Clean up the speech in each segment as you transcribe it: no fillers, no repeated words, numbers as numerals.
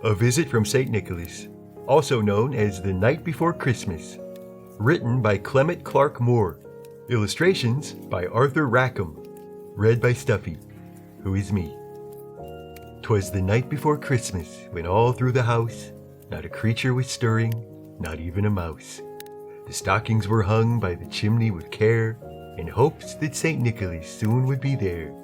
A Visit from St. Nicholas, also known as The Night Before Christmas. Written by Clement Clark Moore. Illustrations by Arthur Rackham. Read by Stuffy, who is me. 'Twas the night before Christmas, when all through the house not a creature was stirring, not even a mouse. The stockings were hung by the chimney with care, in hopes that St. Nicholas soon would be there.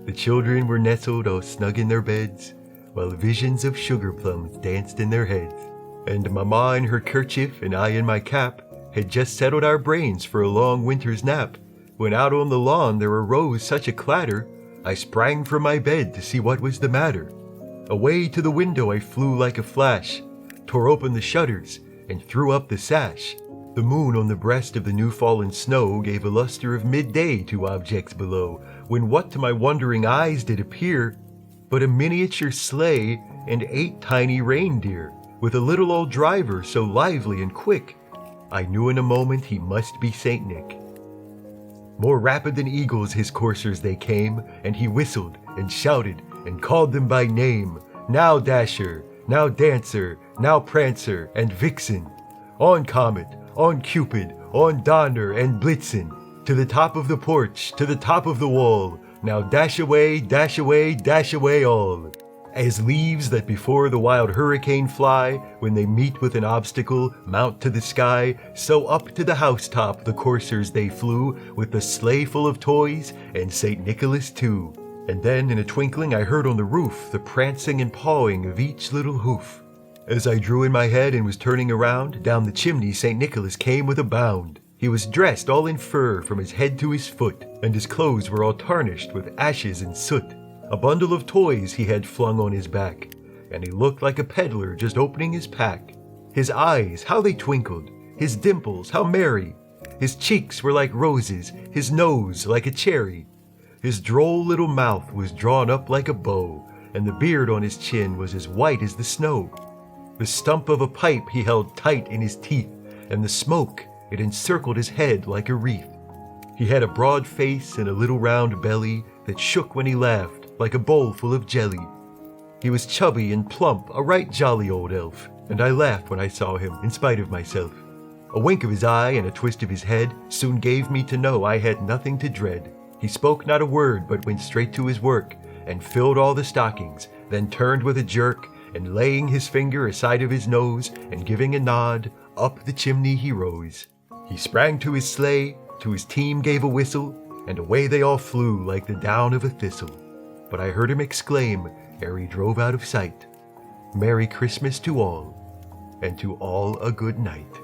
The children were nestled all snug in their beds, while visions of sugar plums danced in their heads. And Mamma in her kerchief and I in my cap had just settled our brains for a long winter's nap, when out on the lawn there arose such a clatter, I sprang from my bed to see what was the matter. Away to the window I flew like a flash, tore open the shutters, and threw up the sash. The moon on the breast of the new-fallen snow gave a luster of midday to objects below, when what to my wondering eyes did appear but a miniature sleigh and 8 tiny reindeer, with a little old driver so lively and quick, I knew in a moment he must be Saint Nick. More rapid than eagles his coursers they came, and he whistled and shouted and called them by name. Now Dasher, now Dancer, now Prancer and Vixen, on Comet, on Cupid, on Donner and Blitzen, to the top of the porch, to the top of the wall, now dash away, dash away, dash away all. As leaves that before the wild hurricane fly, when they meet with an obstacle, mount to the sky, so up to the housetop the coursers they flew, with the sleigh full of toys, and St. Nicholas too. And then in a twinkling I heard on the roof the prancing and pawing of each little hoof. As I drew in my head and was turning around, down the chimney St. Nicholas came with a bound. He was dressed all in fur from his head to his foot, and his clothes were all tarnished with ashes and soot. A bundle of toys he had flung on his back, and he looked like a peddler just opening his pack. His eyes, how they twinkled! His dimples, how merry! His cheeks were like roses, his nose like a cherry. His droll little mouth was drawn up like a bow, and the beard on his chin was as white as the snow. The stump of a pipe he held tight in his teeth, and the smoke, it encircled his head like a wreath. He had a broad face and a little round belly that shook when he laughed, like a bowl full of jelly. He was chubby and plump, a right jolly old elf, and I laughed when I saw him, in spite of myself. A wink of his eye and a twist of his head soon gave me to know I had nothing to dread. He spoke not a word, but went straight to his work, and filled all the stockings, then turned with a jerk, and laying his finger aside of his nose, and giving a nod, up the chimney he rose. He sprang to his sleigh, to his team gave a whistle, and away they all flew like the down of a thistle. But I heard him exclaim, ere he drove out of sight, "Merry Christmas to all, and to all a good night."